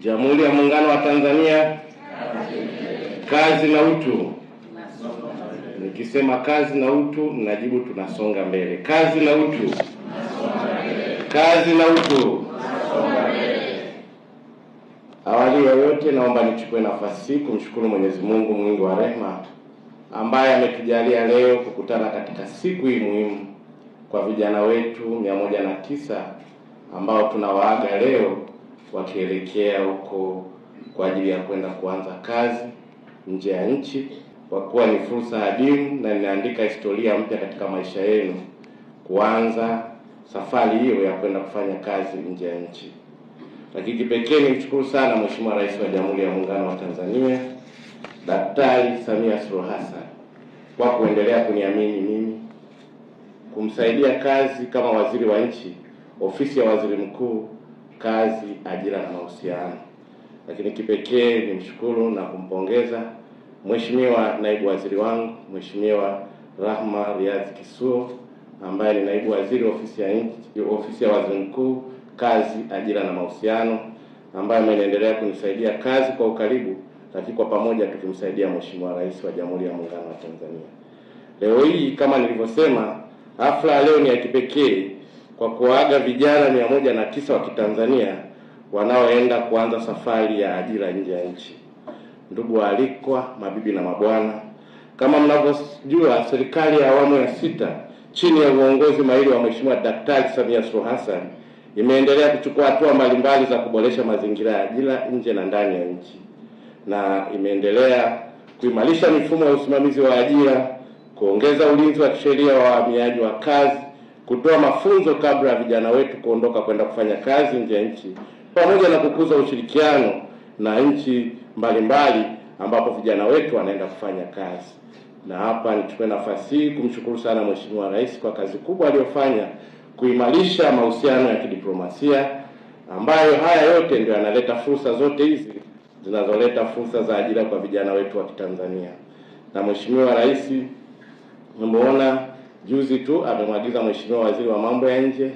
Jamhuri ya Muungano wa Tanzania, kazi na utu. Nikisema kazi na utu, mnajibu tunasonga mbele. Kazi na utu. Kazi na utu. Awali ya yote, naomba nichukue nafasi hii kumshukuru Mwenyezi Mungu mwingi wa rehema ambaye ametujalia leo kukutana katika siku hii muhimu kwa vijana wetu 109 ambao tunawaaga leo wakielekea huko kwa ajili ya kwenda kuanza kazi nje ya nchi, kwa kuwa ni fursa adimu na inaandika historia mpya katika maisha yenu kuanza safari hiyo ya kwenda kufanya kazi nje ya nchi. Lakini kipekee nimshukuru sana Mheshimiwa Rais wa Jamhuri ya Muungano wa Tanzania Daktari Samia Suluhu Hassan kwa kuendelea kuniamini mimi kumsaidia kazi kama waziri wa nchi, ofisi ya Waziri Mkuu, kazi, ajira na mahusiano. Lakini kipekee nimshukuru na kumpongeza Mheshimiwa naibu waziri wangu Mheshimiwa Rahma Riyadh Kisuo ambaye ni naibu waziri ofisi ya Waziri Mkuu, kazi, ajira na mahusiano, ambaye ameendelea kunisaidia kazi kwa ukaribu, lakini kwa pamoja tukimsaidia Mheshimiwa Rais wa Jamhuri ya Muungano wa Tanzania. Leo hii kama nilivyosema, hafla leo ni ya kipekee kwa kuaga vijana 109 wa Kitanzania wanaoenda kuanza safari ya ajira nje ya nchi. Ndugu waalikwa, mabibi na mabwana, kama mnavyojua, serikali ya awamu ya 6 chini ya uongozi mahiri wa Mheshimiwa Daktari Samia Suluhu Hassan imeendelea kuchukua hatua mbalimbali za kuboresha mazingira ya ajira nje na ndani ya nchi, na imeendelea kuimarisha mifumo ya usimamizi wa ajira, kuongeza ulinzi wa kisheria wa wahamiaji wa kazi, kutoa mafunzo kabla ya vijana wetu kuondoka kwenda kufanya kazi nje ya nchi, pamoja na kukuza ushirikiano na nchi mbalimbali ambapo vijana wetu wanaenda kufanya kazi. Na hapa nichukue nafasi hii kumshukuru sana Mheshimiwa Rais kwa kazi kubwa aliyofanya kuimarisha mahusiano ya kidiplomasia, ambayo haya yote ndio yanaleta fursa zote hizi zinazoleta fursa za ajira kwa vijana wetu wa Kitanzania. Na Mheshimiwa Rais mmeona juzi tu amemwagiza Mheshimiwa Waziri wa Mambo ya Nje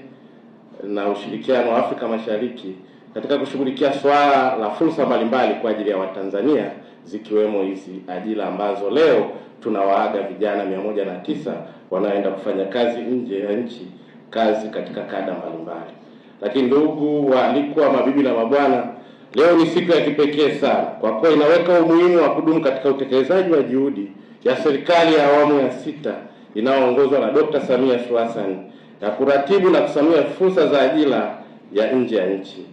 na Ushirikiano wa Afrika Mashariki katika kushughulikia swala la fursa mbalimbali kwa ajili ya Watanzania, zikiwemo hizi ajira ambazo leo tunawaaga vijana 109 wanaoenda kufanya kazi nje ya nchi, kazi katika kada mbalimbali. Lakini ndugu waalikwa, mabibi na mabwana, leo ni siku ya kipekee sana kwa kuwa inaweka umuhimu wa kudumu katika utekelezaji wa juhudi ya serikali ya awamu ya 6 inayoongozwa na Dr. Samia Suluhu Hassan ya kuratibu na kusimamia fursa za ajira ya nje ya nchi.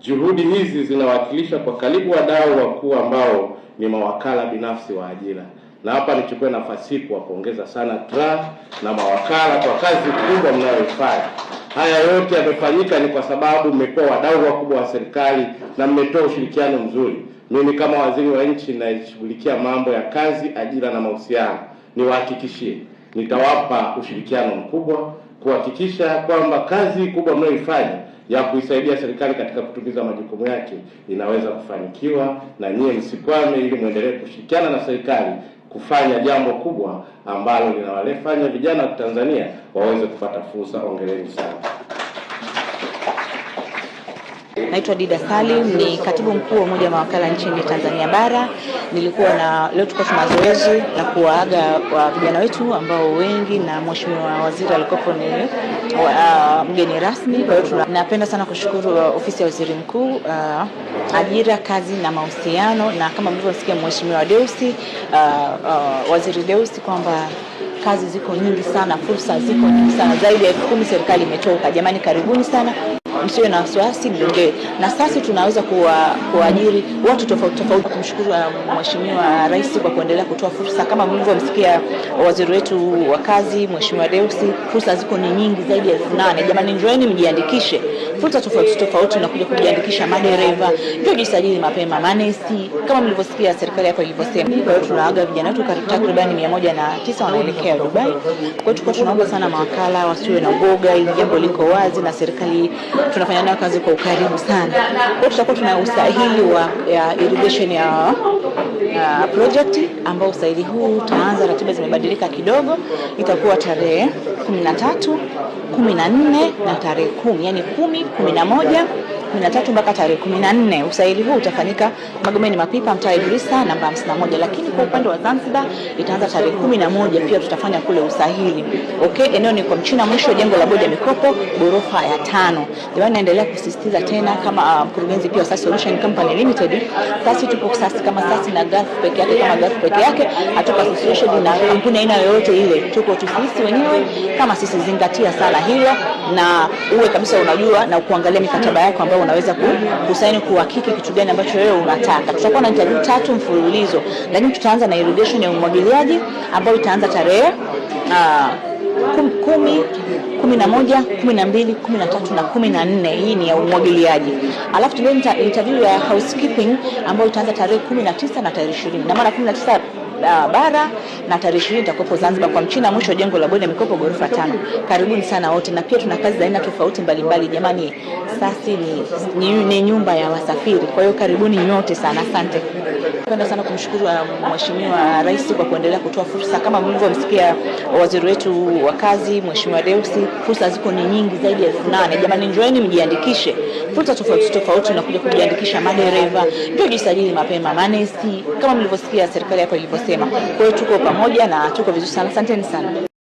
Juhudi hizi zinawakilisha kwa karibu wadau wakuu ambao ni mawakala binafsi wa ajira. Na hapa nichukue nafasi hii kuwapongeza sana TRA na mawakala kwa kazi kubwa mnayoifanya. Haya yote yamefanyika ni kwa sababu mmekuwa wadau wakubwa wa serikali na mmetoa ushirikiano mzuri. Mimi kama waziri wa nchi ninayeshughulikia mambo ya kazi, ajira na mahusiano, niwahakikishie nitawapa ushirikiano mkubwa kuhakikisha kwamba kazi kubwa mnayoifanya ya kuisaidia serikali katika kutimiza majukumu yake inaweza kufanikiwa, na nyie msikwame, ili muendelee kushirikiana na serikali kufanya jambo kubwa ambalo linawafanya vijana wa Tanzania waweze kupata fursa. Hongereni sana. Naitwa Dida Salim, ni katibu mkuu wa Umoja wa Mawakala nchini Tanzania Bara. Leo tulikuwa tuna zoezi la kuwaaga wa vijana wetu ambao wengi na Mheshimiwa Waziri alikuwa ni mgeni rasmi. Kwa hiyo napenda sana kushukuru ofisi ya Waziri Mkuu, ajira, kazi na mahusiano, na kama mlivyosikia Mheshimiwa Deusi, Waziri Deusi, kwamba kazi ziko nyingi sana, fursa ziko nyingi sana, zaidi ya 10 serikali imetoka. Jamani, karibuni sana, msiwe na wasiwasi, mjongee. Na sasa tunaweza kuajiri watu tofauti tofauti. Kumshukuru Mheshimiwa Rais kwa kuendelea kutoa fursa. Kama mlivyomsikia waziri wetu wa kazi Mheshimiwa Deusi, fursa ziko ni nyingi, zaidi ya 8,000. Jamani, njoeni mjiandikishe. Fursa tofauti tofauti, unakuja kujiandikisha madereva, ndio jisajili mapema, manesi, kama mlivyosikia serikali hapa ilivyosema. Kwa hiyo tunaaga vijana wetu takriban 109 wanaelekea Dubai. Kwa hiyo tunaomba sana mawakala wasiwe na uoga, ili jambo liko wazi na serikali tunafanya nayo kazi kwa ukaribu sana. Kwa hiyo tutakuwa tuna usahili wa irrigation ya project, ambao usahili huu utaanza, ratiba zimebadilika kidogo, itakuwa tarehe 13, 14 na tarehe 10, yani 10, 11 13 mpaka tarehe 14. Usaili huu utafanyika Magomeni Mapipa, mtaa Idrisa namba 51, lakini kwa upande wa Zanzibar itaanza tarehe 11, pia tutafanya kule usahili. Okay, eneo ni kwa Mchina Mwisho, jengo la bodi ya mikopo, ghorofa ya 5. Jamani, naendelea kusisitiza tena kama mkurugenzi pia wa SAS Solution Company Limited, sasa tupo sasa kama sasa na Gulf peke yake, kama Gulf peke yake, hatuko association na kampuni aina yoyote ile, tuko tu sisi wenyewe kama sisi. Zingatia sana hilo na uwe kabisa unajua na kuangalia mikataba yako ambayo unaweza kusaini, kuhakiki kitu gani ambacho wewe unataka. Tutakuwa na interview 3 mfululizo, lakini tutaanza na irrigation ya umwagiliaji ambayo itaanza tarehe 10, 11, 12, 13 na 14. Hii ni ya umwagiliaji. Alafu tuna interview ya housekeeping ambayo itaanza tarehe 19 na tarehe 20. Na maana 19 bara na tarehe 20 itakuwa Zanzibar kwa Mchina Mwisho, jengo la bodi ya mikopo, ghorofa 5. Karibuni sana wote, na pia tuna kazi za aina tofauti mbalimbali. Jamani, sasa ni nyumba ya wasafiri. Kwa hiyo karibuni nyote sana. Asante. Napenda sana kumshukuru Mheshimiwa Rais kwa kuendelea kutoa fursa. Kama mlivyomsikia waziri wetu wa kazi Mheshimiwa Deusi, fursa ziko ni nyingi zaidi ya 8,000. Jamani, njoeni mjiandikishe. Fursa tofauti unakuja kujiandikisha, madereva ndio jisajili mapema, manesi, kama mlivyosikia serikali hapa ilivyosema. Kwa hiyo tuko pamoja na tuko vizuri sana. Asanteni sana.